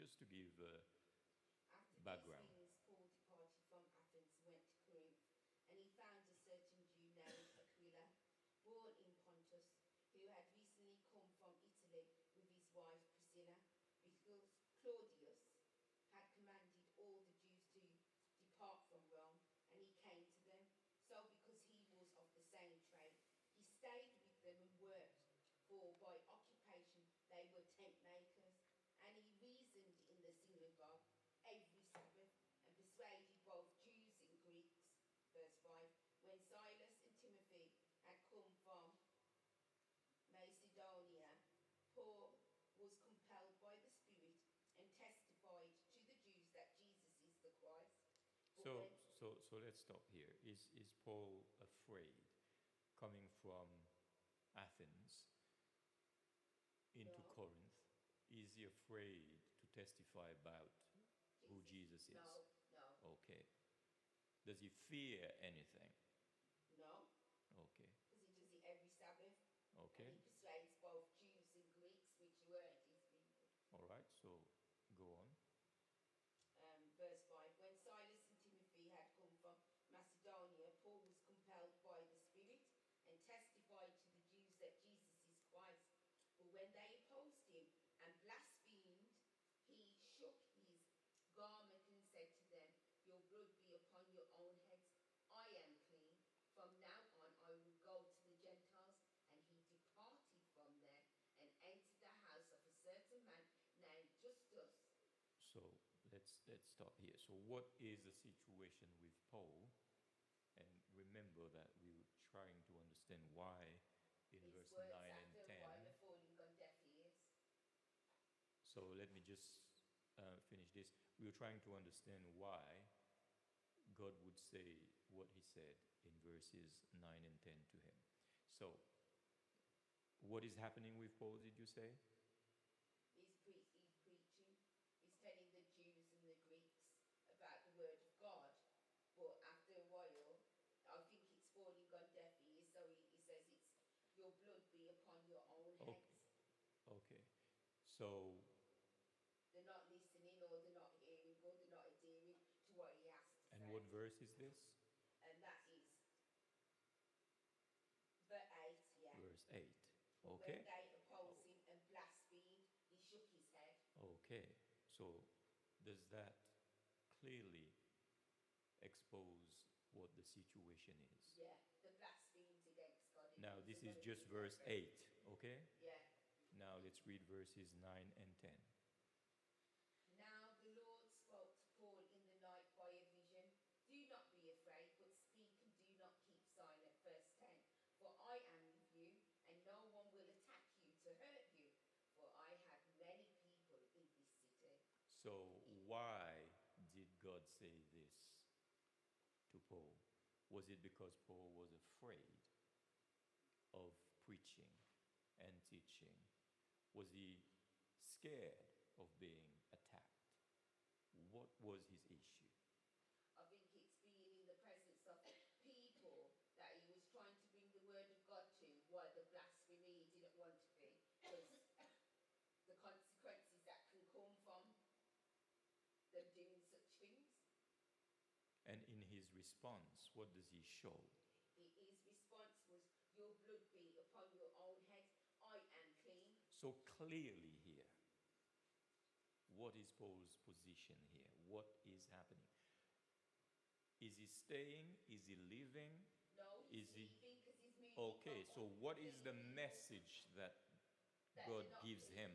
just to give After background. these things, Paul departed from Athens and went to Corinth, and he found a certain Jew named Aquila, born in Pontus, who had recently come from Italy with his wife Priscilla, because Claudius had commanded all the Jews to depart from Rome, and he came to them. So because he was of the same trade, he stayed with them and worked, for by occupation they were tent makers. And he reasoned in the synagogue every Sabbath and persuaded both Jews and Greeks. Verse 5. When Silas and Timothy had come from Macedonia, Paul was compelled by the Spirit and testified to the Jews that Jesus is the Christ. So let's stop here. Is Paul afraid coming from Athens into Corinth? Is he afraid to testify about who Jesus is? No. Okay. Does he fear anything? No. Okay. Because he does it every Sabbath. Okay. And he persuades both Jews and Greeks, which weren't his people. All right, so go on. Verse 5. When Silas and Timothy had come from Macedonia, Paul was compelled by the Spirit and testified to the Jews that Jesus is Christ. But when they opposed him and blasphemed, he shook his garment and said to them, your blood be upon your own heads. I am clean. From now on I will go to the Gentiles. And he departed from there and entered the house of a certain man named Justus. So let's stop here. So what is the situation with Paul? And remember that we were trying to understand why in verse 9 and 10. Falling on deaf ears. So let me just finish this. We were trying to understand why God would say what he said in verses 9 and 10 to him. So what is happening with Paul, did you say? He's preaching. He's telling the Jews and the Greeks about the word of God. But after a while, I think it's falling on deaf ears. So he says it's your blood be upon your own heads. Okay. So they're not listening, or they're not hearing, or they're not adhering to what he has to say. And what verse is this? And that is verse 8, yeah. Verse 8. Okay. When they opposed him and blasphemed, he shook his head. Okay. So does that clearly expose what the situation is? Yeah, the blasphemed against God. Now this is just verse 8, okay? Yeah. Now let's read verses 9 and 10. Now the Lord spoke to Paul in the night by a vision. Do not be afraid, but speak and do not keep silent. Verse 10. For I am with you, and no one will attack you to hurt you, for I have many people in this city. So why did God say this to Paul? Was it because Paul was afraid of preaching and teaching? Was he scared of being attacked? What was his issue? I think it's being in the presence of people that he was trying to bring the word of God to, while the blasphemy he didn't want to be, because the consequences that can come from them doing such things. And in his response, what does he show? His response was, your blood be upon your own head, I am clean. So clearly here, what is Paul's position here? What is happening? Is he staying? Is he leaving? No, he's leaving because he's moving. Okay, so what is the message that God gives him?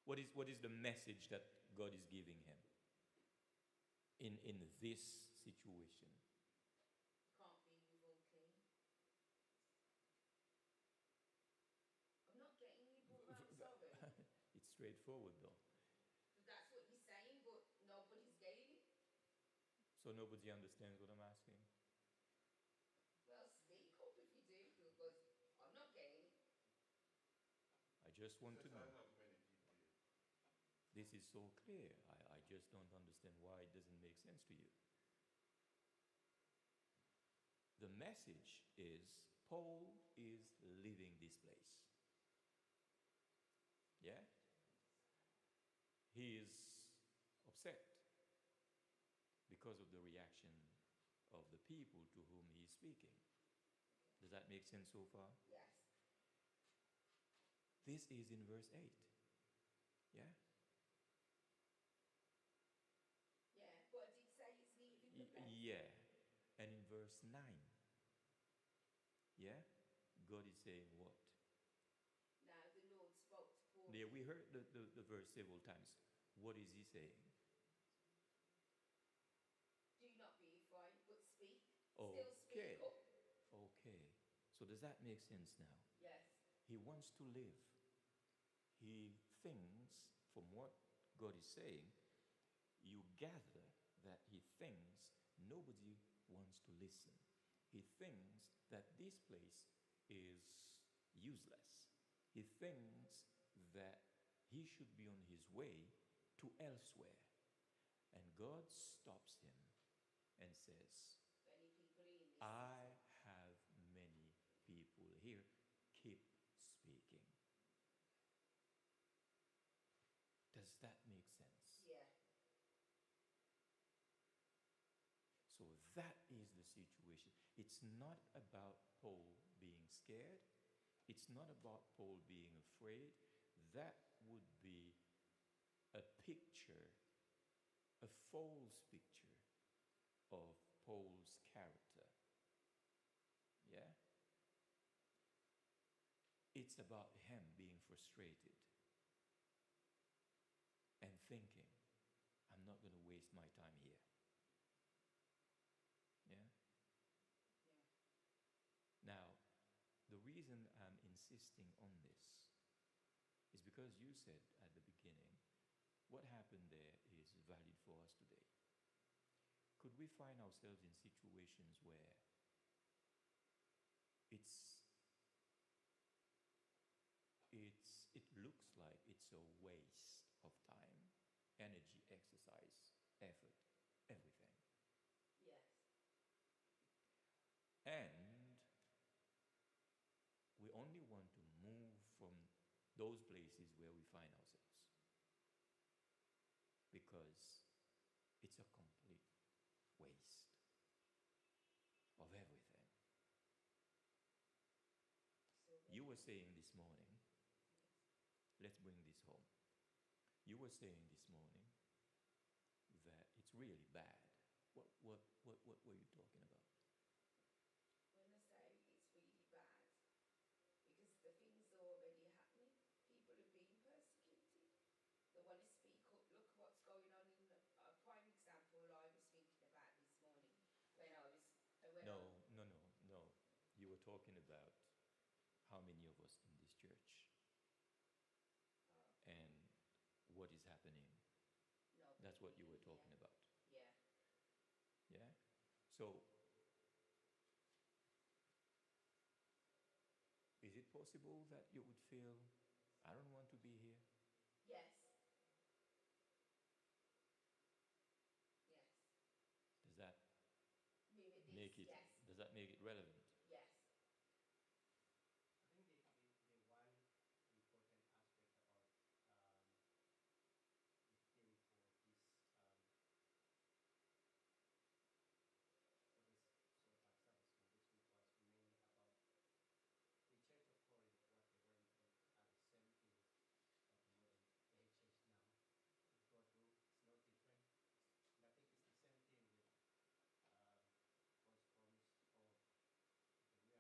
What is the message that God is giving him in this situation? Can't be with unclean. I'm not getting you, but I'm sorry. It's straightforward though. That's what you're saying, but nobody's getting it. So nobody understands what I'm asking? Well, speak up if you do, because I'm not getting it. I just want to know. This is so clear. I just don't understand why it doesn't make sense to you. The message is Paul is leaving this place. Yeah? He is upset because of the reaction of the people to whom he is speaking. Does that make sense so far? Yes. This is in verse 8. Yeah? Yeah. But did it say he's leaving the place? Yeah. And in verse 9. Yeah? God is saying what? Now the Lord spoke to Paul. Yeah, we heard the verse several times. What is he saying? Do not be afraid, but speak. Okay. Still speak up. Okay. So does that make sense now? Yes. He wants to live. He thinks, from what God is saying, you gather that he thinks nobody wants to listen. He thinks that this place is useless. He thinks that he should be on his way to elsewhere. And God stops him and says, Many people in this. I have many people here. Keep speaking. Does that make sense? Yeah. So that is the situation. It's not about Paul being scared. It's not about Paul being afraid. That would be a picture, a false picture of Paul's character. Yeah? It's about him being frustrated and thinking, I'm not going to waste my time here. Yeah? Yeah. Now, the reason I'm insisting on this is because you said at the beginning, what happened there is valid for us today. Could we find ourselves in situations where it looks like it's a waste of time, energy, exercise, effort, everything. Yes. And we only want to move from those places where we find ourselves because it's a complete waste of everything. So You were saying this morning, let's bring this home. You were saying this morning that it's really bad. What were you talking about? when I say it's really bad, because the things are already happening. People are being persecuted. They want to speak up. Look what's going on in the prime example I was thinking about this morning when I was. No. You were talking about how many of us in this church and what is happening. No. That's what you were talking about. Yeah. Yeah? So, is it possible that you would feel, I don't want to be here? Yes. Yes. Does that Mirror this. make it? Yes. Does that make it relevant? Yes. I think the one important aspect about the theme for this Sabbath school this week was mainly about the Church of Corinth. What they went through are the same things that the modern day church now go through. It's no different, and I think it's the same thing with God's promise of the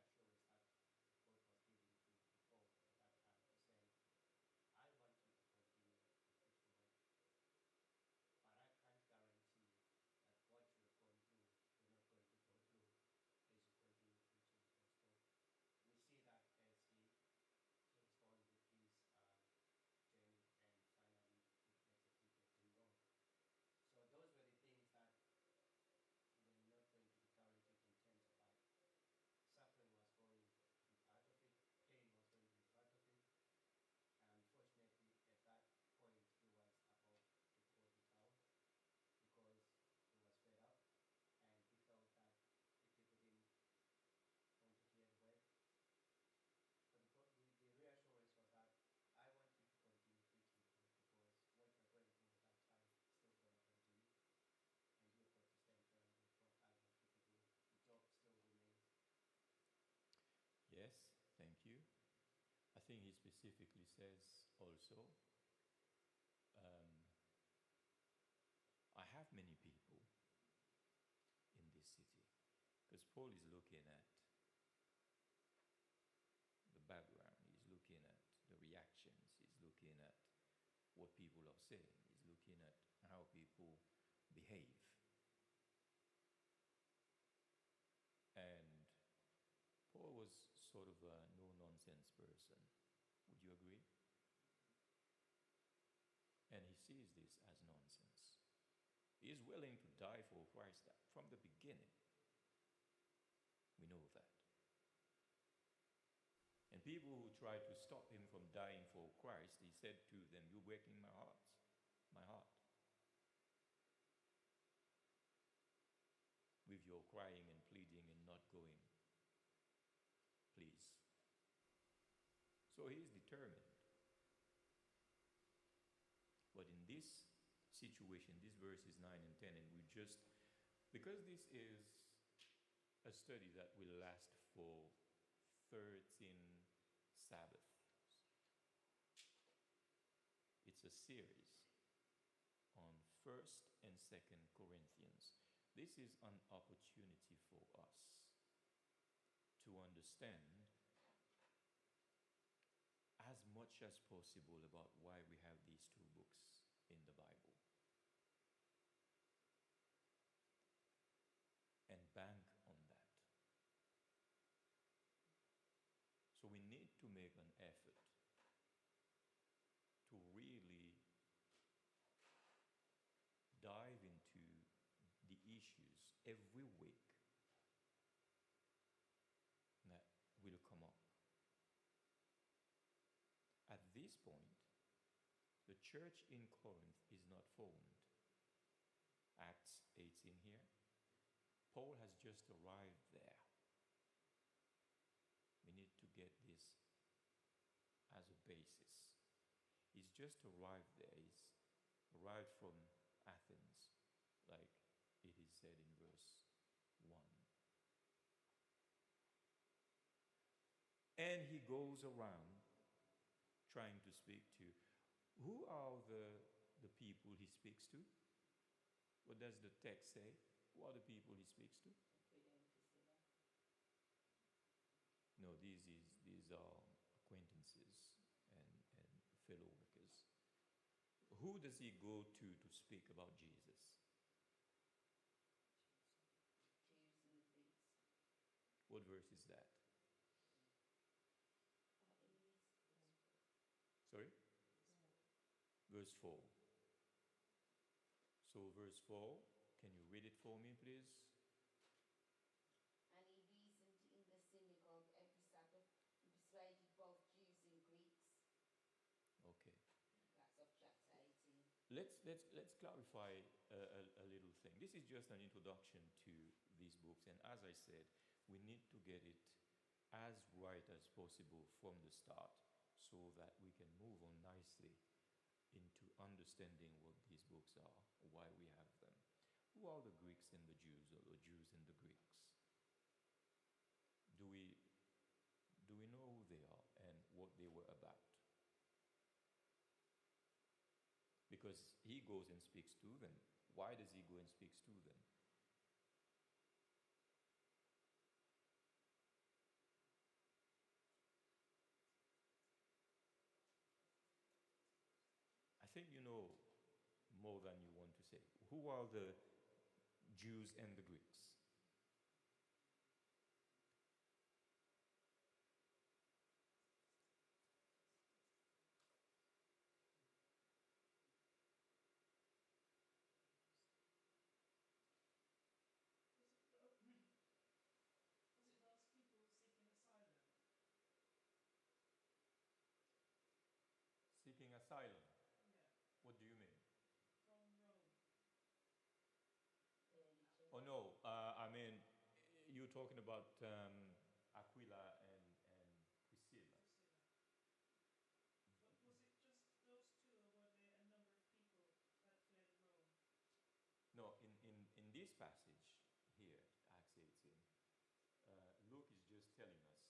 thing he specifically says also, I have many people in this city. Because Paul is looking at the background, he's looking at the reactions, he's looking at what people are saying, he's looking at how people behave. And Paul was sort of a no-nonsense person. Would you agree? And he sees this as nonsense. He is willing to die for Christ from the beginning. We know that. And people who tried to stop him from dying for Christ, he said to them, "You're breaking my heart. With your crying and pleading and not going. Please." So he is determined. But in this situation, these verses 9 and 10, and because this is a study that will last for 13 Sabbaths. It's a series on 1st and 2nd Corinthians. This is an opportunity for us to understand as much as possible about why we have these two books in the Bible. And bank on that. So we need to make an effort to really dive into the issues every week that will come up. At this point, the church in Corinth is not formed. Acts 18 here. Paul has just arrived there. We need to get this as a basis. He's just arrived there. He's arrived from Athens, like it is said in verse 1. And he goes around trying to speak to. Who are the people he speaks to? What does the text say? Who are the people he speaks to? No, these are acquaintances and fellow workers. Who does he go to speak about Jesus? Jews and Greeks. What verse is that? Sorry? Verse 4. So verse 4, can you read it for me, please? And he reasoned in the synagogue every Sabbath and persuaded both Jews and Greeks. Okay. That's of chapter 18. Let's clarify a little thing. This is just an introduction to these books, and as I said, we need to get it as right as possible from the start so that we can move on nicely into understanding what these books are, why we have them. Who are the Greeks and the Jews, or the Jews and the Greeks? Do we know who they are and what they were about? Because he goes and speaks to them. Why does he go and speaks to them? I think you know more than you want to say. Who are the Jews and the Greeks? Was it those people seeking asylum Seeking asylum. Yeah. What do you mean? from Rome? Early church. Oh no, I mean, you're talking about Aquila and Priscilla. Priscilla. But was it just those two, or were there a number of people that fled Rome? No, in this passage here, Acts 18, Luke is just telling us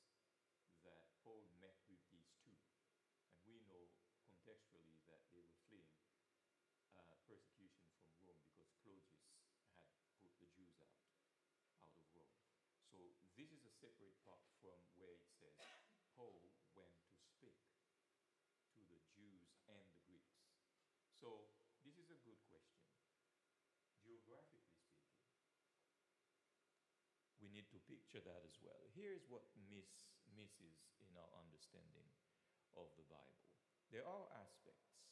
that Paul met with these two. contextually that they were fleeing persecution from Rome because Claudius had put the Jews out of Rome. So this is a separate part from where it says Paul went to speak to the Jews and the Greeks. So this is a good question. Geographically speaking, we need to picture that as well. Here is what misses in our understanding of the Bible. There are aspects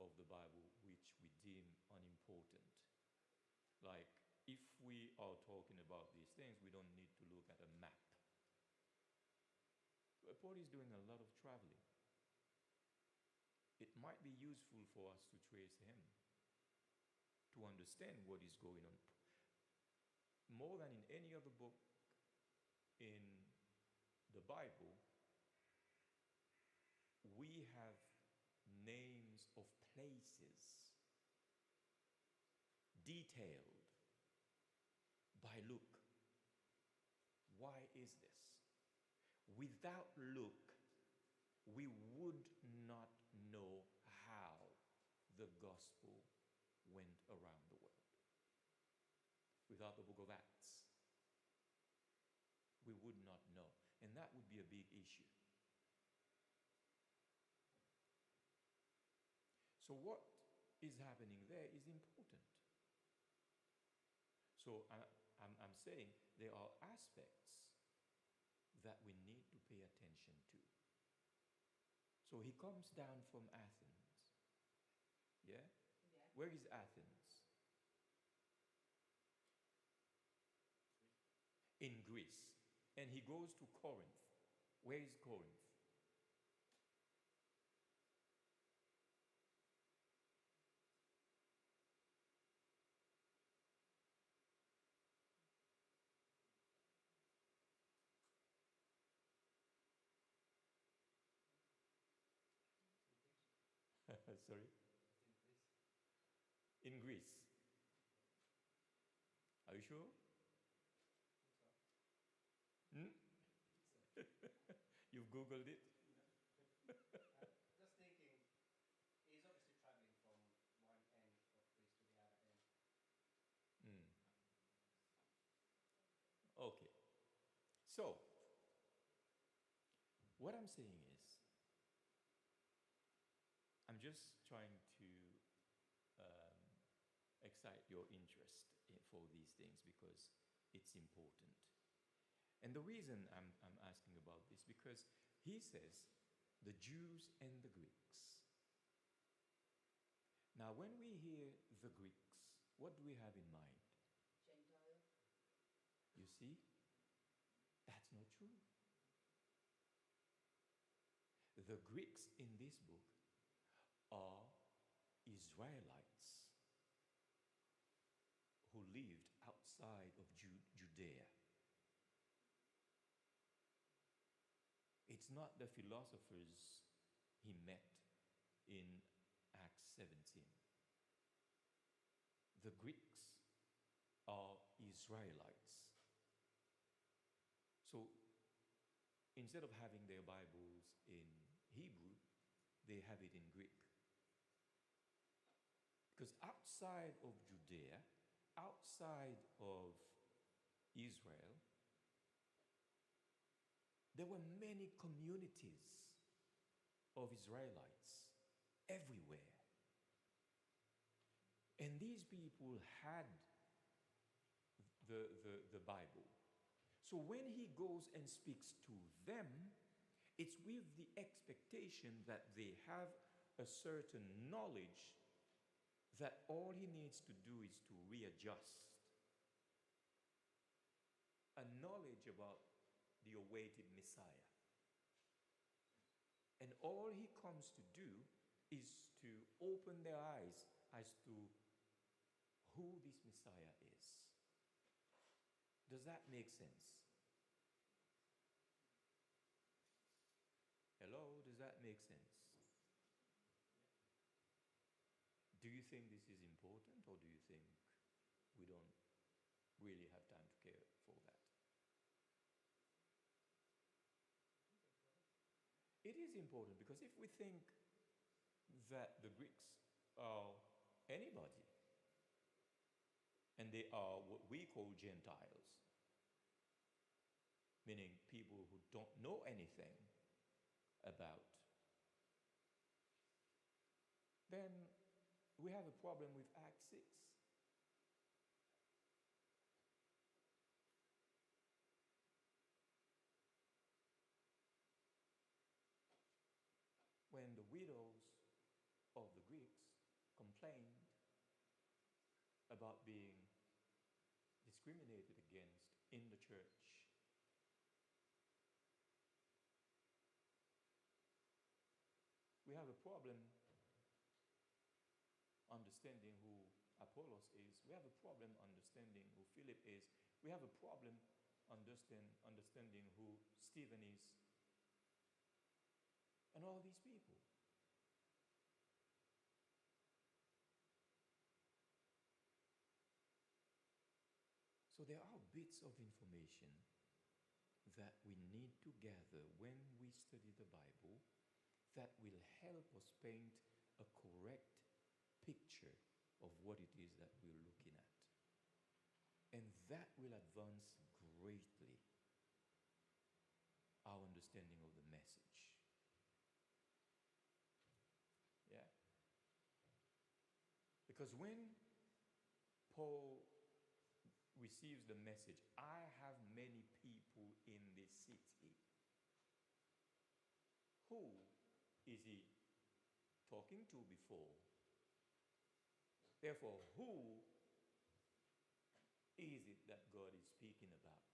of the Bible which we deem unimportant. Like, if we are talking about these things, we don't need to look at a map. Paul is doing a lot of traveling. It might be useful for us to trace him, to understand what is going on. More than in any other book in the Bible, we have names of places detailed by Luke. Why is this? Without Luke, we would not know how the gospel went around the world. Without the book of Acts, we would not know. And that would be a big issue. So what is happening there is important. So I'm saying there are aspects that we need to pay attention to. So he comes down from Athens. Yeah? Yeah. Where is Athens? In Greece. And he goes to Corinth. Where is Corinth? Sorry? It's in Greece. In Greece. Are you sure? I think so. You've Googled it? Just thinking, he's obviously traveling from one end of Greece to the other end. Okay. So, what I'm saying is, I'm just trying to excite your interest for these things because it's important. And the reason I'm asking about this, because he says the Jews and the Greeks. Now, when we hear the Greeks, what do we have in mind? Gentile. You see? That's not true. The Greeks in this book are Israelites who lived outside of Judea. It's not the philosophers he met in Acts 17. The Greeks are Israelites. So instead of having their Bibles in Hebrew, they have it in Greek. Because outside of Judea, outside of Israel, there were many communities of Israelites everywhere. And these people had the Bible. So when he goes and speaks to them, it's with the expectation that they have a certain knowledge that all he needs to do is to readjust. A knowledge about the awaited Messiah. And all he comes to do is to open their eyes as to who this Messiah is. Does that make sense? Hello, does that make sense? Do you think this is important, or do you think we don't really have time to care for that? It is important, because if we think that the Greeks are anybody, and they are what we call Gentiles, meaning people who don't know anything about, then we have a problem with Acts 6. When the widows of the Greeks complained about being discriminated against in the church, we have a problem understanding who Apollos is. We have a problem understanding who Philip is. We have a problem understanding who Stephen is. And all these people. So there are bits of information that we need to gather when we study the Bible that will help us paint a correct picture of what it is that we're looking at. And that will advance greatly our understanding of the message. Yeah? Because when Paul receives the message, I have many people in this city, who is he talking to before? Therefore, who is it that God is speaking about?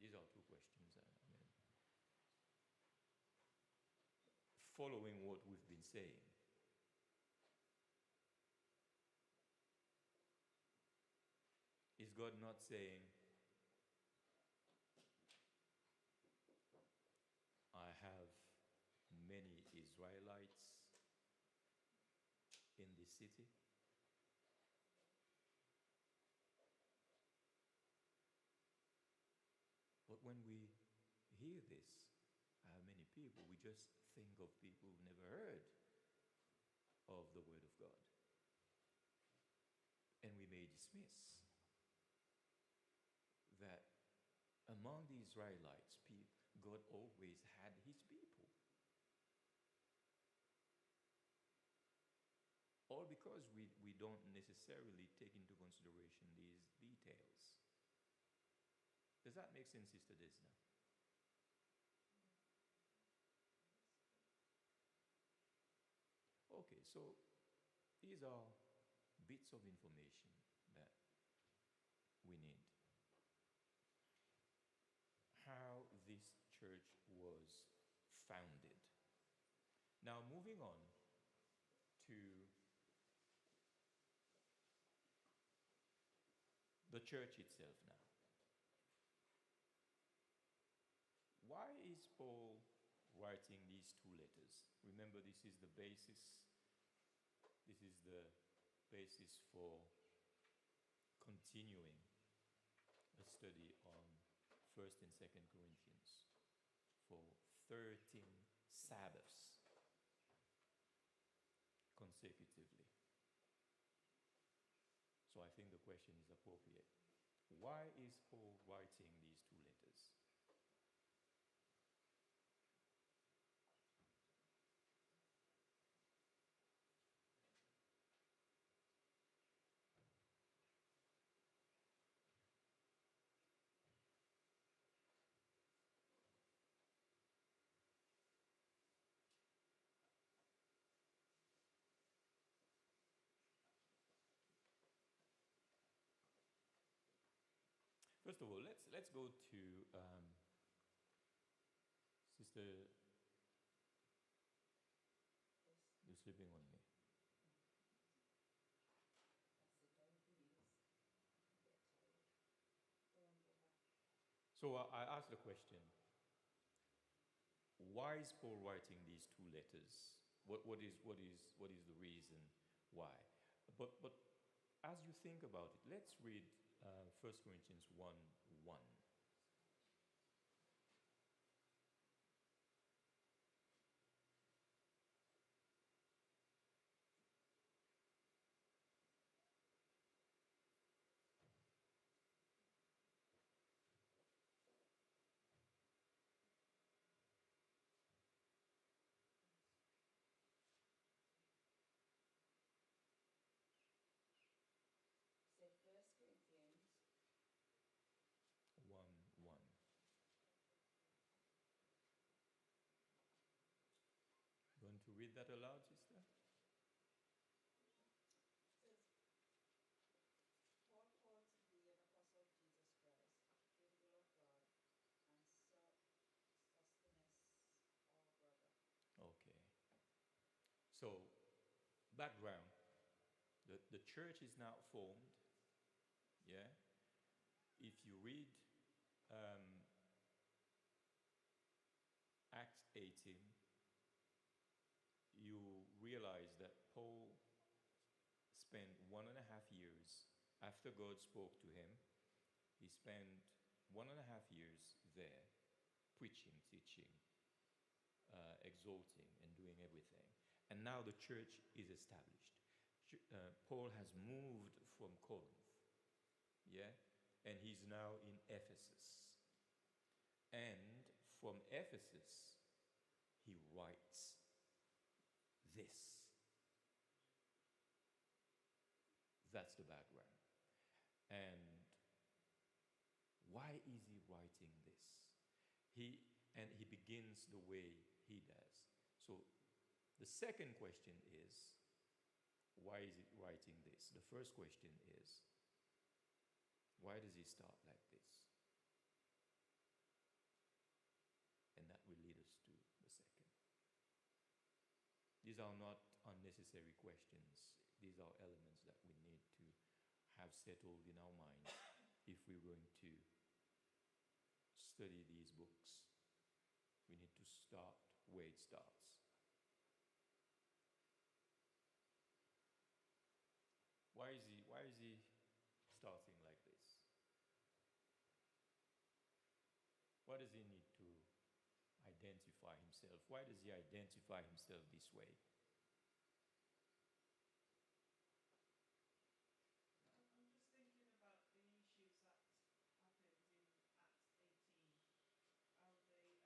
These are two questions. Following what we've been saying, is God not saying, I have many Israelites in this city? But when we hear this, I have many people, we just think of people who've never heard of the Word of God. And we may dismiss that among the Israelites, God always had his people. All because we don't necessarily take into consideration these details. Does that make sense, Sister Desna? Okay, so these are bits of information that we need. How this church was founded. Now, moving on to the church itself now. Why is Paul writing these two letters? Remember, this is the basis. This is the basis for continuing a study on 1st and 2nd Corinthians for 13 Sabbaths consecutively. So I think the question is appropriate. Why is Paul writing these two letters? First of all, let's go to Sister. You're sleeping on me. So I asked the question, why is Paul writing these two letters? What is the reason why? But as you think about it, let's read 1 Corinthians 1 1. So 1 Corinthians 1 1. Going to read that aloud, sister? Says, Paul called to be an apostle of Jesus Christ, through the will of God, and Sosthenes, our brother. Okay. So, background. The church is now formed. Yeah? If you read Acts 18, you realize that Paul spent 1.5 years after God spoke to him. He spent 1.5 years there preaching, teaching, exalting, and doing everything. And now the church is established. Paul has moved from Corinth, yeah, and he's now in Ephesus. And from Ephesus, he writes this. That's the background. And why is he writing this? He begins the way he does. So the second question is, why is he writing this? The first question is, why does he start like this? And that will lead us to the second. These are not unnecessary questions. These are elements that we need to have settled in our minds if we're going to study these books. We need to start where it starts. Why is he starting like this? Why does he need to identify himself? Why does he identify himself this way? I'm just thinking about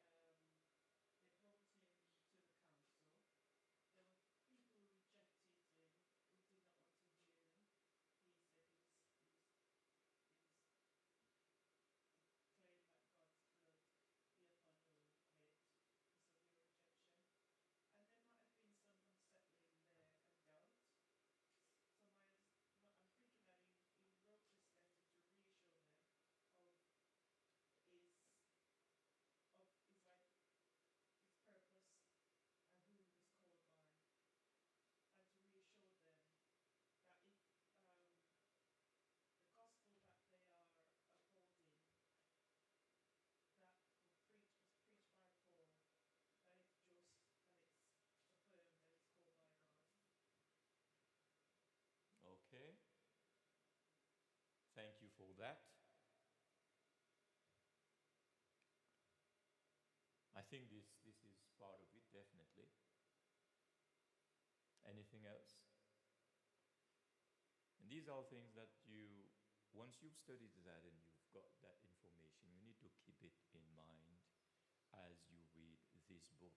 the issues that happened in Acts 18, how they brought him to the council. There were people who rejected him, who did not want to hear him. He said he claimed that God's blood be upon your head because of your rejection. And there might have been some unsettling there and doubt. So I'm thinking that he wrote this letter to reassure them of his his purpose and who he was called by, and to reassure them that the gospel that they are upholding, that was preached by Paul, that it's just, that it's affirmed, that it's called by God. Okay. Thank you for that. I think this is part of it, definitely. Anything else? And these are things that once you've studied that and you've got that information, you need to keep it in mind as you read this book,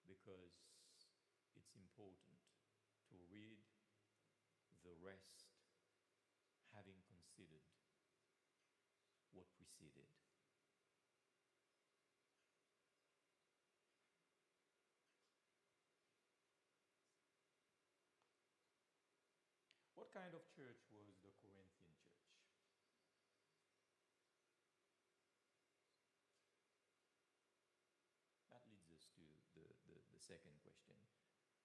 because it's important to read the rest having considered what preceded. What kind of church was the Corinthian church? That leads us to the second question.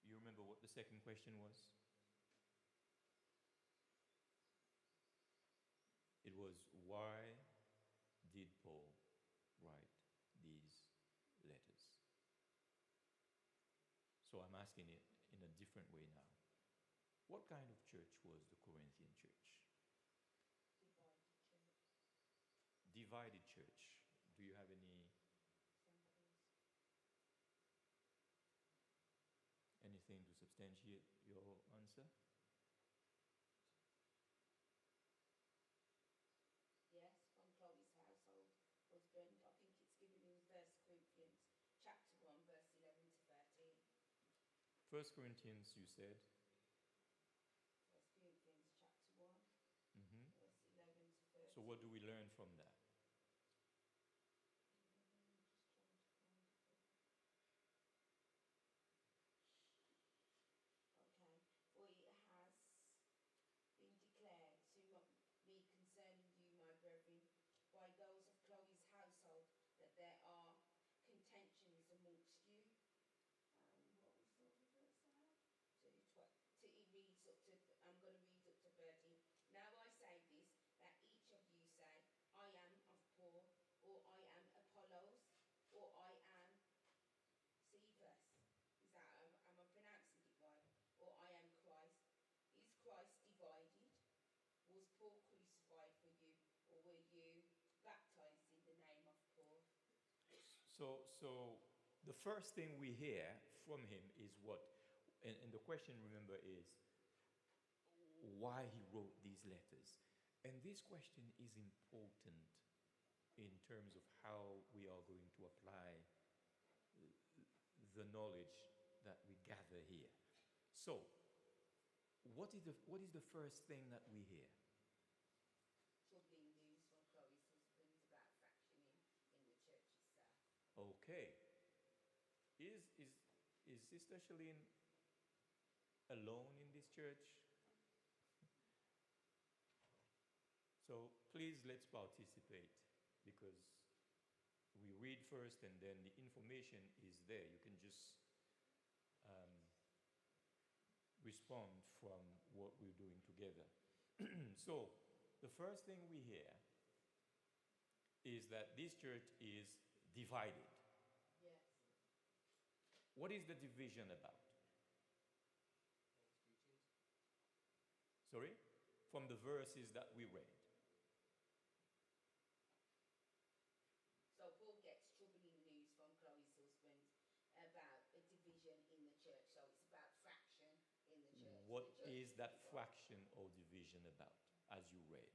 You remember what the second question was? It was, why did Paul write these letters? So I'm asking it in a different way now. What kind of church was the Corinthian church? Divided church. Divided church. Do you have any Examples. anything to substantiate your answer? Yes, from Chloe's household husband. I think it's given in 1 Corinthians chapter 1, verse 11 to 13. 1 Corinthians, you said. 1 Corinthians chapter 1, Mm-hmm. verse 11 to 13. So what do we learn from that? Just trying to find it there. Okay. For it has been declared to me concerning you, my brethren, by those of Chloe's household, that there are contentions amongst you. What was the other verse I had? It reads up to, I'm going to read up to 13. Now I say this, that each of you say, I am of Paul, or I am Apollos, or I am Cephas. Is that, am I pronouncing it right? Or I am Christ. Is Christ divided? Was Paul crucified for you, or were you baptized in the name of Paul? So the first thing we hear from him is what? And the question, remember, is why he wrote these letters. And this question is important in terms of how we are going to apply the knowledge that we gather here. So, what is the first thing that we hear? Troubling news from Chloe's husband about fractioning in the church itself. Okay. Is Sister Shalene alone in this church? So please, let's participate, because we read first and then the information is there. You can just respond from what we're doing together. So the first thing we hear is that this church is divided. Yes. What is the division about? False teachings. Sorry? From the verses that we read. So Paul gets troubling news from Chloe's husband about a division in the church. So it's about fraction in the church. What The church is that divided. fraction or division about, as you read?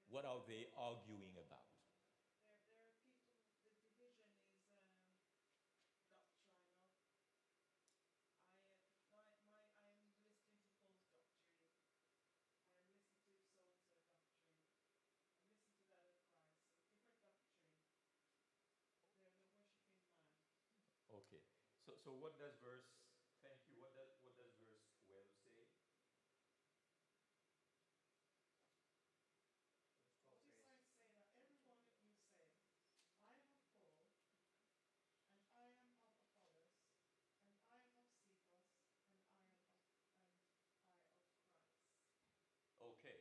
What are they arguing about? There are people, the division is doctrinal. I am listening to Paul's doctrine. I am listening to so-and-so doctrine. I'm listening to that of Christ. So different doctrine. They're worshipping man. Okay. So what does verse, thank you, what does verse 12 say? What is I say that every one of you say, I am of Paul, and I am of Apollos, and I am of Cephas, and I of Christ. Okay.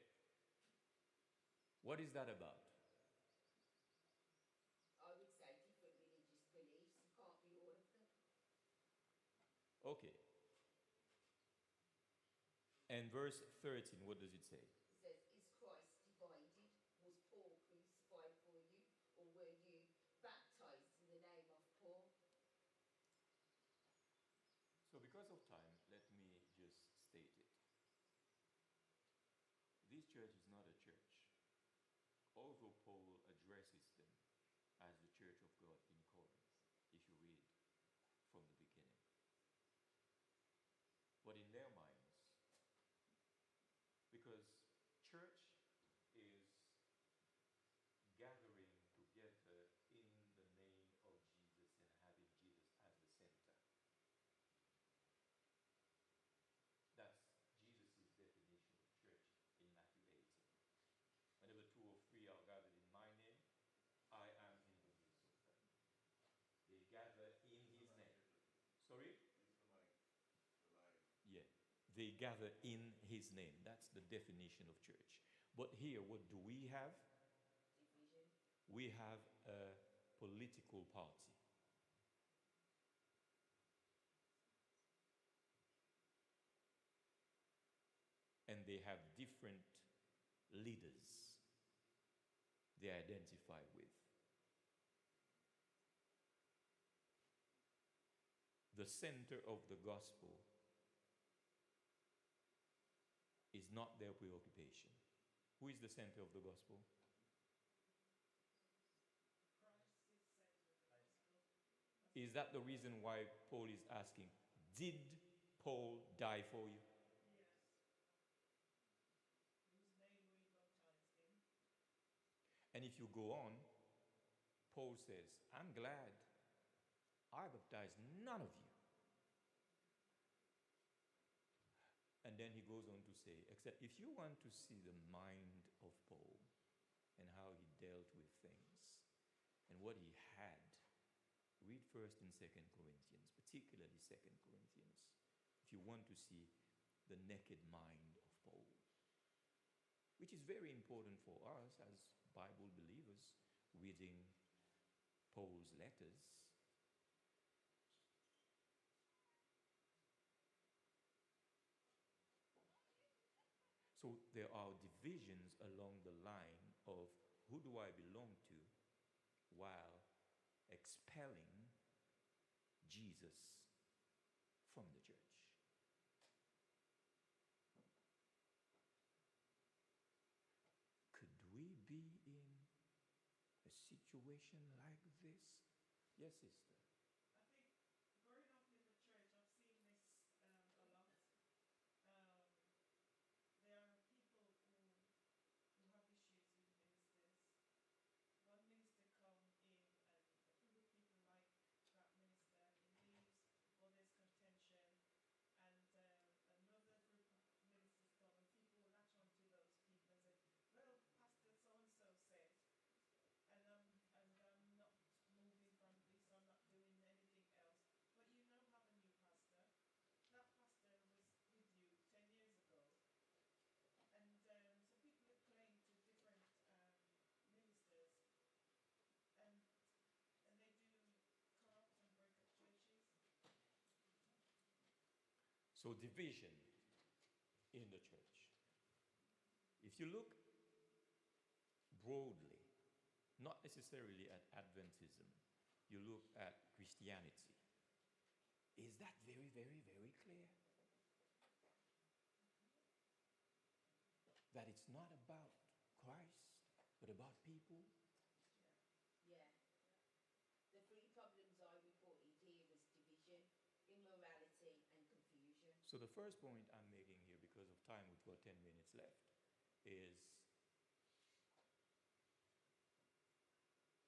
What is that about? I would say different religious beliefs. You can't be all of them. Okay. And verse 13, what does it say? It says, is Christ divided? Was Paul crucified for you? Or were you baptized in the name of Paul? So because of time, let me just state it. This church is not a church. Although Paul addresses them as the church of God in Corinth, if you read from the beginning. But in their minds, because church is gathering together in the name of Jesus and having Jesus as the center. That's Jesus' definition of church in Matthew 18. Whenever two or three are gathered in my name, I am in the midst of them. They gather in his name. Sorry? Yeah. They gather in his name. That's the definition of church. But here, what do we have? Division. We have a political party. they have different leaders they identify with. The center of the gospel is not their preoccupation. Who is the center of the gospel? Christ is center of the gospel. Is that the reason why Paul is asking, did Paul die for you? Yes. Whose name we baptized in. And if you go on, Paul says, I'm glad I baptized none of you. And then he goes on to say, except if you want to see the mind of Paul and how he dealt with things and what he had, read 1st and 2nd Corinthians, particularly 2nd Corinthians, if you want to see the naked mind of Paul, which is very important for us as Bible believers reading Paul's letters. So there are divisions along the line of who do I belong to while expelling Jesus from the church. Could we be in a situation like this? Yes, sister. I think growing up in the church, I've seen this a lot. Um, there are people who have issues with ministers. One minister come in and a group of people like that minister, he leaves, or there's contention, and another group of ministers come and people latch onto those people and say, well, Pastor so-and-so said, and I'm not moving from this, I'm not doing anything else. But you now have a new pastor. That pastor was with you 10 years ago. And so people are claim to different ministers, and they do corrupt and break up churches. So division in the church. If you look broadly, not necessarily at Adventism, you look at Christianity. Is that very, very, very clear? That it's not about Christ, but about people? Yeah. The three problems I reported here was division, immorality, and confusion. So the first point I'm making here, because of time, we've got 10 minutes left, is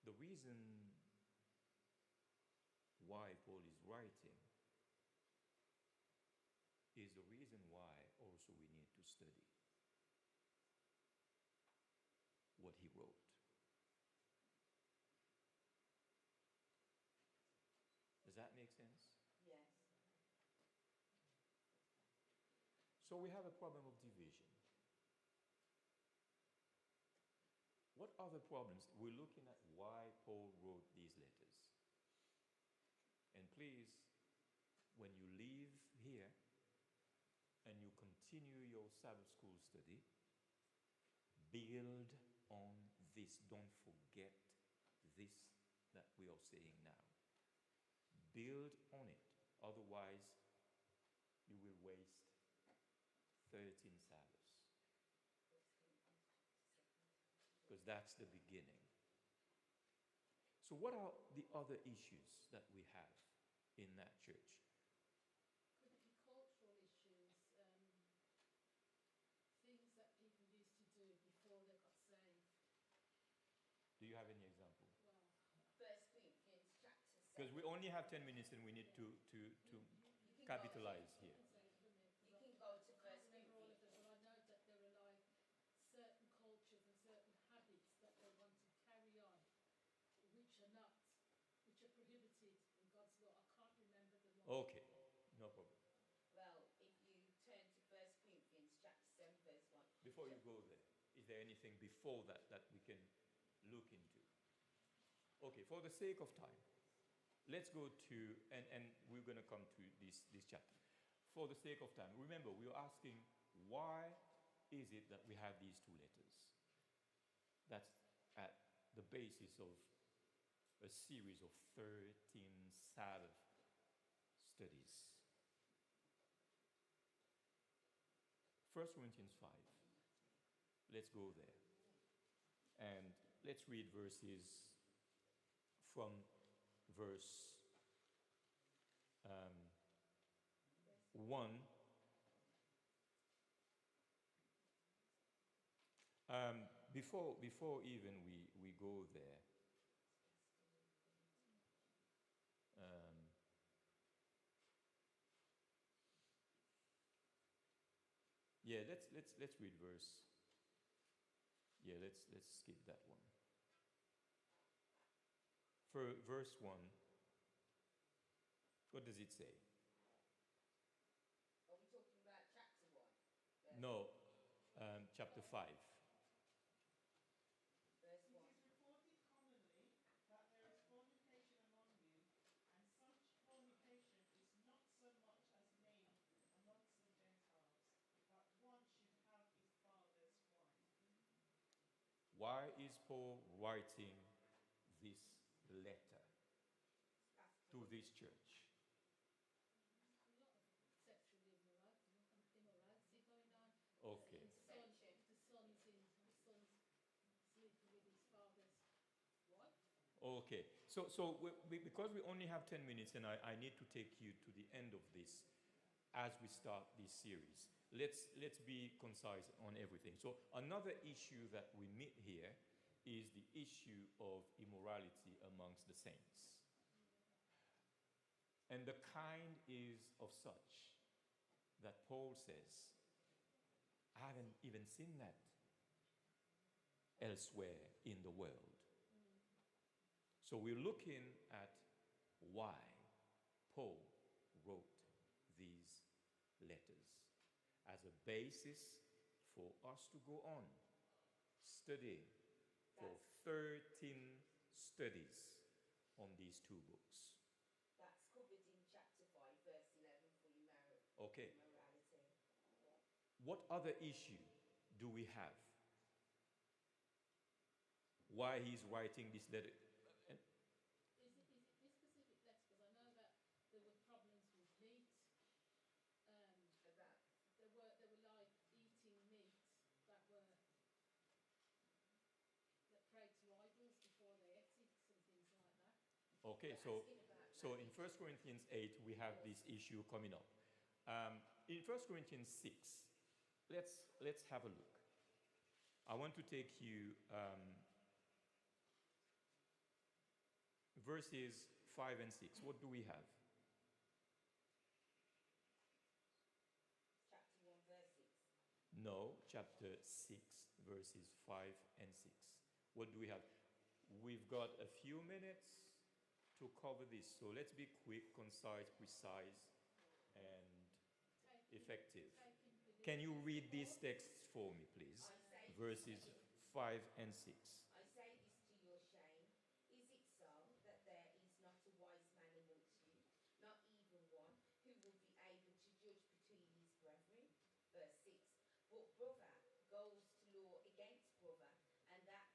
the reason why Paul is writing is the reason why also we need to study what he wrote. Does that make sense? Yes. So we have a problem of division. What other problems? We're looking at why Paul wrote these letters. And please, when you leave here and you continue your Sabbath school study, build on this. Don't forget this that we are saying now. Build on it. Otherwise, you will waste 13 Sabbaths. Because that's the beginning. So what are the other issues that we have in that church? Could it be cultural issues, things that people used to do before they got saved? Do you have any example? Well, 1 Corinthians chapter 7. Because we only have 10 minutes and we need to You can capitalize go, here. you can say it for me, You because can go to I can't 1 remember all of Corinthians. them, but I know that there are like certain cultures and certain habits that they want to carry on, which are prohibited in God's law. I can't remember them all. Okay, no problem. Well, if you turn to 1 Corinthians chapter 7 verse 1. Before you go there, is there anything before that that we can look into? Okay, for the sake of time, let's go to, and we're going to come to this chapter. For the sake of time, remember, we are asking why is it that we have these two letters? That's at the basis of a series of 13 Sabbath studies. 1 Corinthians 5. Let's go there. And let's read verses from verse 1. Before even we go there, yeah, let's read verse. Yeah, let's skip that one. For verse 1, what does it say? Are we talking about chapter 1? No, chapter 5. Verse It 1. is reported commonly that there is fornication among you, and such fornication is not so much as made amongst the Gentiles, that one should have his father's wife. Why is Paul writing this letter to this church? A lot of sexual immorality going on. Okay. The son's sleeping with his father's wife. Okay. So because we only have 10 minutes and I need to take you to the end of this as we start this series, let's be concise on everything. So another issue that we meet here is the issue of immorality amongst the saints. And the kind is of such that Paul says, I haven't even seen that elsewhere in the world. So we're looking at why Paul wrote these letters as a basis for us to go on studying for 13 studies on these two books. That's covered in chapter 5, verse 11 for Okay. immorality. What other issue do we have? Why he's writing this letter? Is it this specific letter? Because I know that there were problems with meat. About There were like eating meat that prayed to idols before they ate it and things like that. Okay, so in 1 Corinthians 8 we have this issue coming up. In 1 Corinthians 6, let's have a look. I want to take you verses 5 and 6. What do we have? chapter 1, verse 6. No, chapter 6, verses 5 and 6. What do we have? We've got a few minutes to cover this, so let's be quick, concise, precise, and effective. Can you read these texts for me, please? Verses 5 and 6. I say this to your shame. Is it so that there is not a wise man amongst you, not even one, who will be able to judge between his brethren? Verse 6. But brother goes to law against brother, and that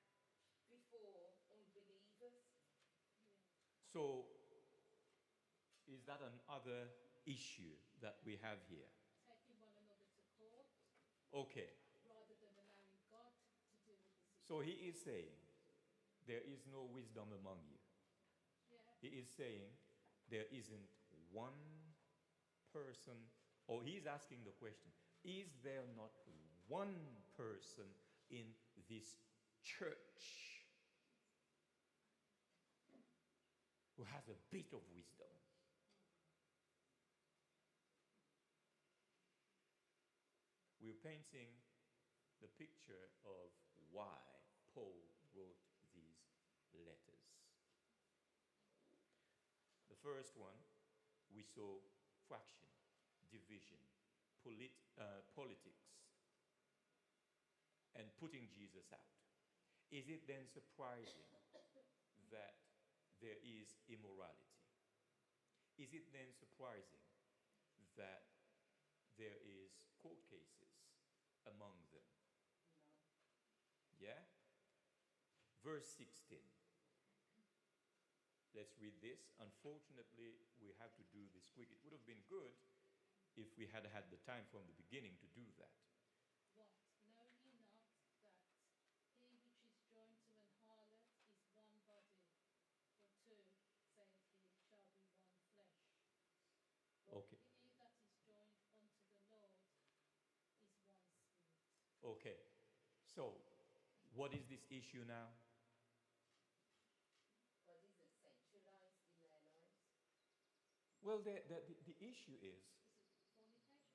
before unbelievers. So, is that another issue that we have here? Taking one another to court. Okay. Rather than allowing God to deal with the situation. So he is saying, there is no wisdom among you. Yeah. He is saying, there isn't one person, or he's asking the question, is there not one person in this church who has a bit of wisdom? We're painting the picture of why Paul wrote these letters. The first one, we saw fraction, division, politics, and putting Jesus out. Is it then surprising that there is immorality? Is it then surprising that there is court cases among them? Yeah? Verse 16. Let's read this. Unfortunately, we have to do this quick. It would have been good if we had had the time from the beginning to do that. What? Know ye not that he which is joined to an harlot is one body? For two, saith he, shall be one flesh. But Okay. he that is joined unto the Lord is one spirit. Okay. So, what is this issue now? God isn't centralized in their lives. Well, the issue is, Is it fornication?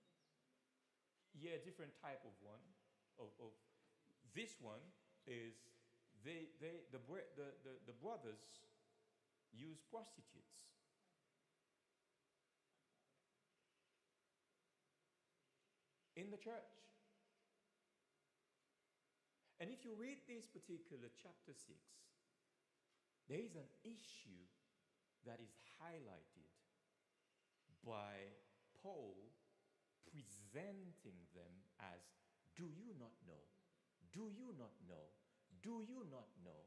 yeah, different type of one. Of this one is the brothers use prostitutes. In the church. And if you read this particular chapter 6, there is an issue that is highlighted by Paul presenting them as, do you not know? Do you not know? Do you not know?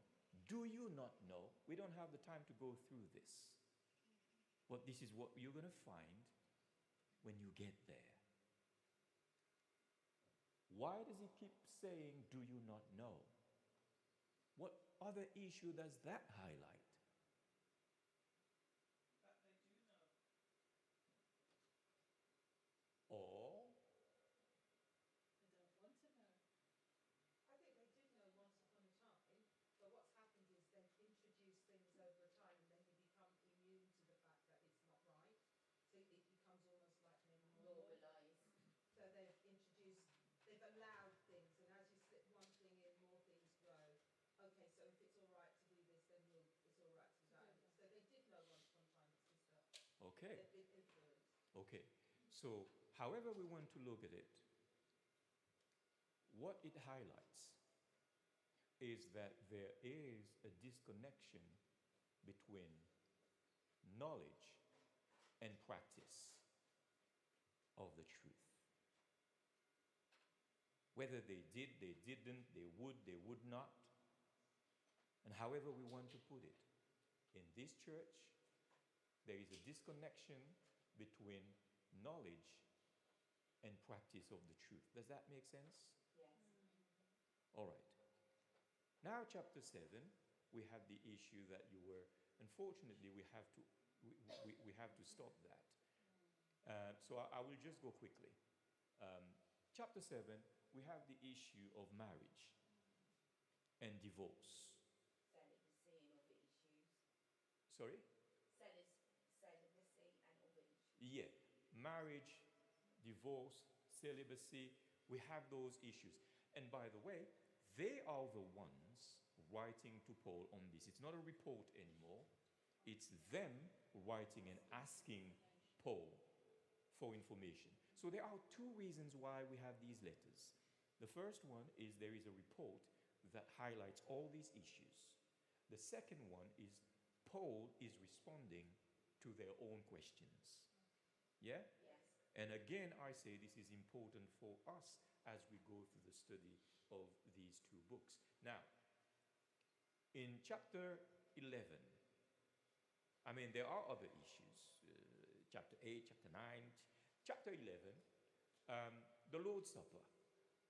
Do you not know? We don't have the time to go through this. But this is what you're going to find when you get there. Why does he keep saying, do you not know? What other issue does that highlight? That they do know. Or, They don't want to know. I think they did know once upon a time, but what's happened is they've introduced things over a time and then you become immune to the fact that it's not right. So it becomes almost like normal. Normalized. So they've allowed things, and as you slip one thing in, more things grow. Okay, so if it's all right to do this, then it's all right to do that. So they did know once upon a time, it's just that okay, they've been influenced. okay. So, however we want to look at it, what it highlights is that there is a disconnection between knowledge and practice of the truth. Whether they did, they didn't, they would not, and however we want to put it, in this church, there is a disconnection between knowledge and practice of the truth. Does that make sense? Yes. All right. Now, chapter 7, we have the issue that you were, unfortunately, we have to stop that. So I will just go quickly. Chapter 7, we have the issue of marriage and divorce. Celibacy and other issues. Sorry? Celibacy and other issues. Yeah. Marriage, divorce, celibacy, we have those issues. And by the way, they are the ones writing to Paul on this. It's not a report anymore. It's them writing and asking Paul for information. So there are two reasons why we have these letters. The first one is there is a report that highlights all these issues. The second one is Paul is responding to their own questions. Yeah? Yes. And again, I say this is important for us as we go through the study of these two books. Now, in chapter 11, I mean, there are other issues. Chapter 8, chapter 9, chapter 11, the Lord's Supper.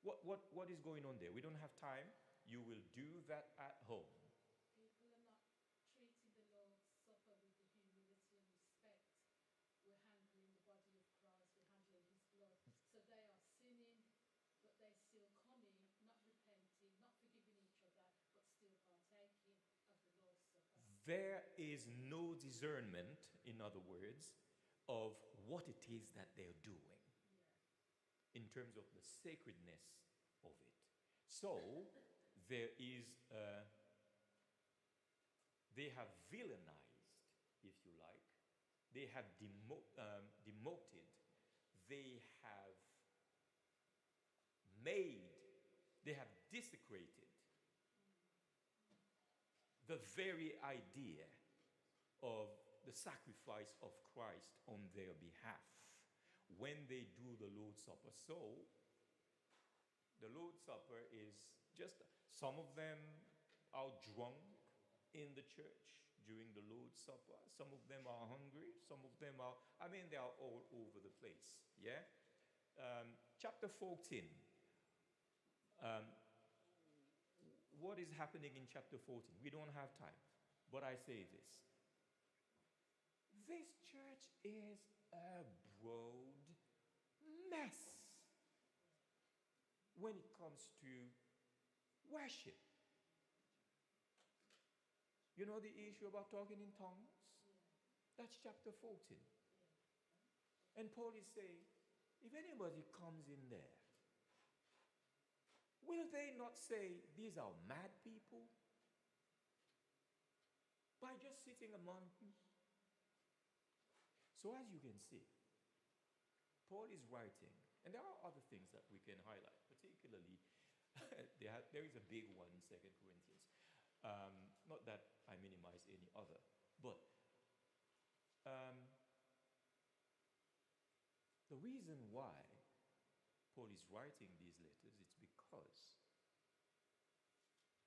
What is going on there? We don't have time. You will do that at home. People are not treating the Lord's Supper with the humility and respect. We're handling the body of Christ, we're handling his blood. So they are sinning, but they're still coming, not repenting, not forgiving each other, but still partaking of the Lord's Supper. There is no discernment, in other words, of what it is that they're doing in terms of the sacredness of it. So, there is, they have villainized, if you like, they have demoted, they have made, they have desecrated the very idea of the sacrifice of Christ on their behalf when they do the Lord's Supper. So, the Lord's Supper is just, Some of them are drunk in the church during the Lord's Supper. Some of them are hungry. Some of them are, I mean, they are all over the place. Yeah? Chapter 14. What is happening in chapter 14? We don't have time. But I say this. This church is a broad mess when it comes to worship. You know the issue about talking in tongues? That's chapter 14. And Paul is saying, if anybody comes in there, will they not say these are mad people? By just sitting among you. So as you can see, Paul is writing, and there are other things that we can highlight, particularly there is a big one in 2 Corinthians. Not that I minimize any other, but the reason why Paul is writing these letters, it's because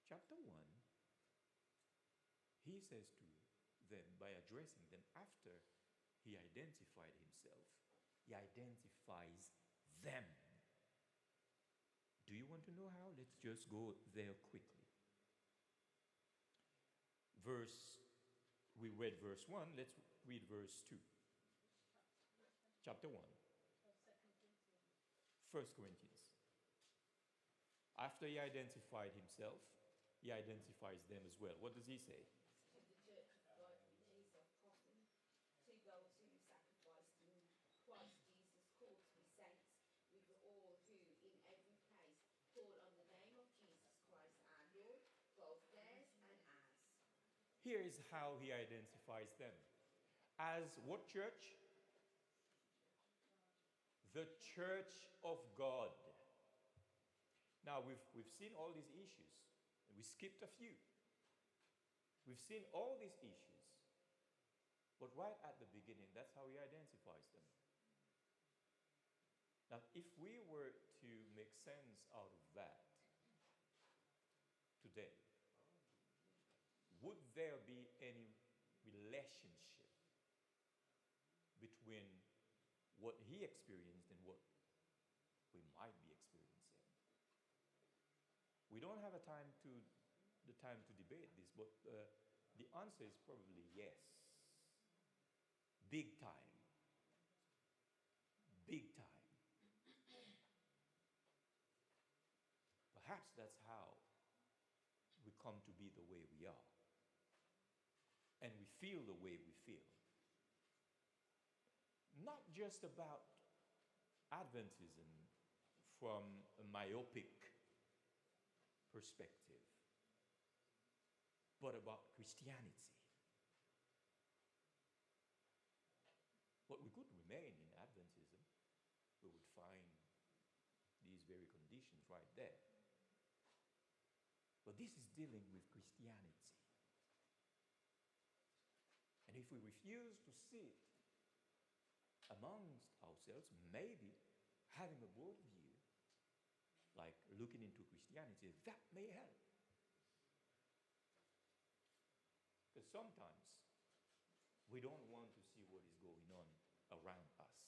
chapter 1, he says to them, by addressing them after he identified himself, he identifies them. Do you want to know how? Let's just go there quickly. We read verse 1, let's read verse 2. Chapter 1. 1 Corinthians. After he identified himself, he identifies them as well. What does he say? To the church of God which is of coffin, to those who sacrificed in Christ Jesus, called to be saints, with all who in every place call on the name of Jesus Christ our Lord, both theirs and ours. Here is how he identifies them. As what church? The church of God. Now, we've seen all these issues, and we skipped a few. We've seen all these issues, but right at the beginning, that's how he identifies them. Now, if we were to make sense out of that today, would there be any relationship between what he experienced and what we might be experiencing? We don't have the time to debate this, but the answer is probably yes. Big time. Big time. Perhaps that's how we come to be the way we are. And we feel the way we feel. Not just about Adventism from a myopic perspective, but about Christianity. But we could remain in Adventism. We would find these very conditions right there. But this is dealing with Christianity. And if we refuse to see it amongst ourselves, maybe having a broad view, like looking into Christianity, that may help. Because sometimes we don't want to see what is going on around us.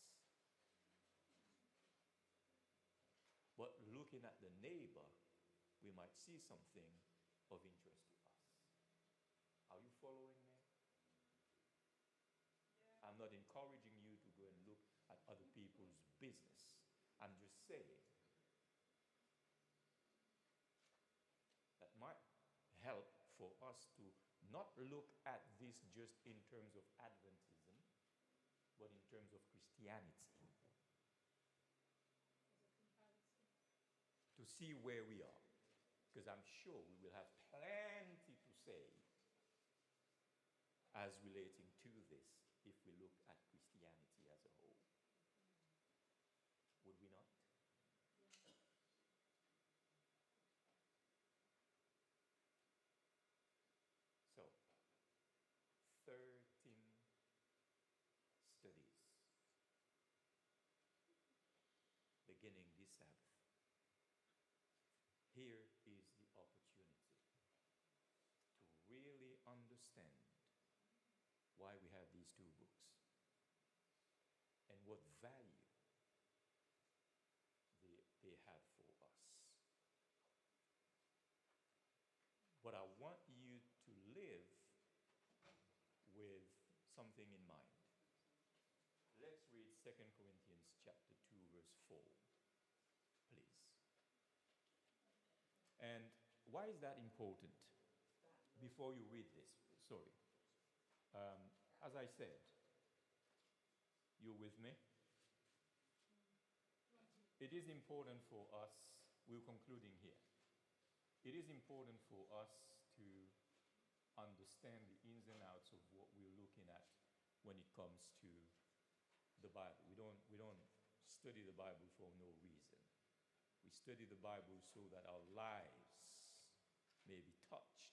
But looking at the neighbor, we might see something of interest to us. Are you following me? Yeah. I'm not encouraging you to go and look at other people's business. I'm just saying that might help for us to not look at this just in terms of Adventism, but in terms of Christianity. To see where we are. Because I'm sure we will have plenty to say as relating to this if we look at Christianity as a whole. Would we not? So, 13 studies beginning this Sabbath. Here is the opportunity understand why we have these two books and what value they have for us. But I want you to live with something in mind. Let's read 2 Corinthians chapter 2, verse 4, please. And why is that important? Before you read this, sorry. As I said, you with me? It is important for us, we're concluding here. It is important for us to understand the ins and outs of what we're looking at when it comes to the Bible. We don't study the Bible for no reason. We study the Bible so that our lives may be touched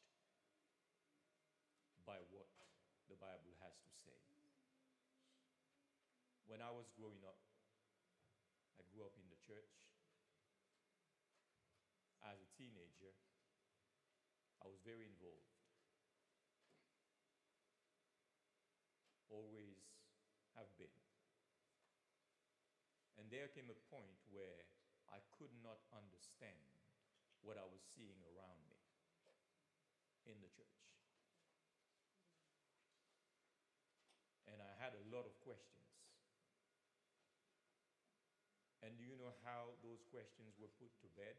by what the Bible has to say. When I was growing up, I grew up in the church. As a teenager, I was very involved. Always have been. And there came a point where I could not understand what I was seeing around me in the church. And I had a lot of questions. And do you know how those questions were put to bed?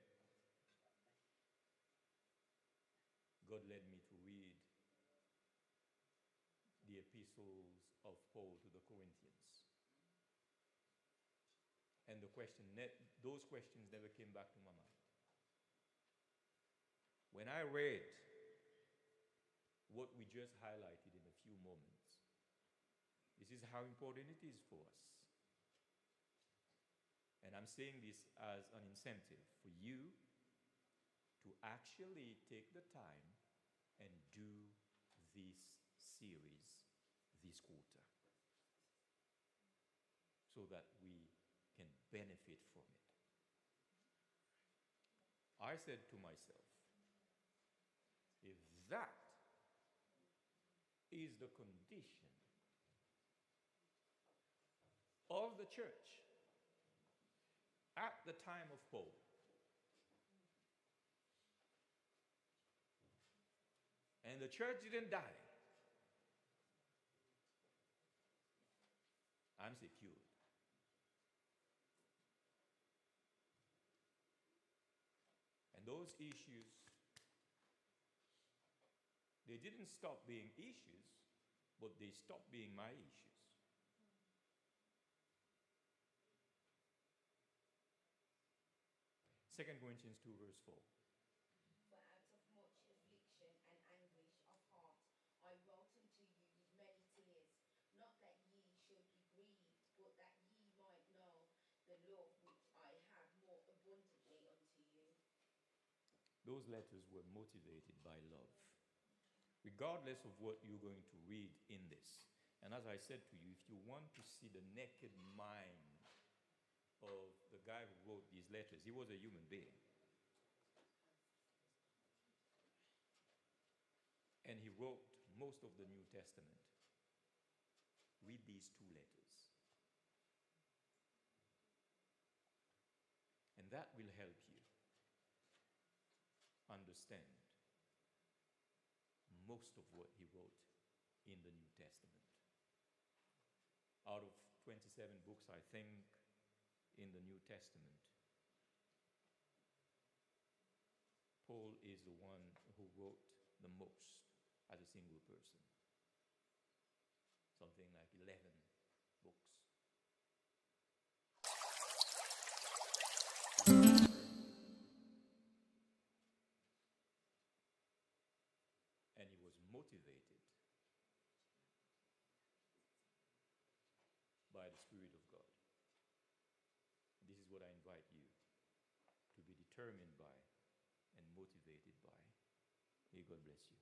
God led me to read the epistles of Paul to the Corinthians. And those questions never came back to my mind. When I read what we just highlighted in a few moments, this is how important it is for us. And I'm saying this as an incentive for you to actually take the time and do this series this quarter so that we can benefit from it. I said to myself, if that is the condition of the church at the time of Paul, and the church didn't die, I'm secured. And those issues, they didn't stop being issues, but they stopped being my issues. Second Corinthians 2, verse 4. For out of much affliction and anguish of heart I wrote unto you with many tears, not that ye should be grieved, but that ye might know the love which I have more abundantly unto you. Those letters were motivated by love, regardless of what you're going to read in this. And as I said to you, if you want to see the naked mind of the guy who wrote these letters, he was a human being. And he wrote most of the New Testament. Read these two letters. And that will help you understand most of what he wrote in the New Testament. Out of 27 books, I think, in the New Testament, Paul is the one who wrote the most as a single person. Something like 11 books. And he was motivated by the Spirit of God. This is what I invite you to be determined by and motivated by. May God bless you.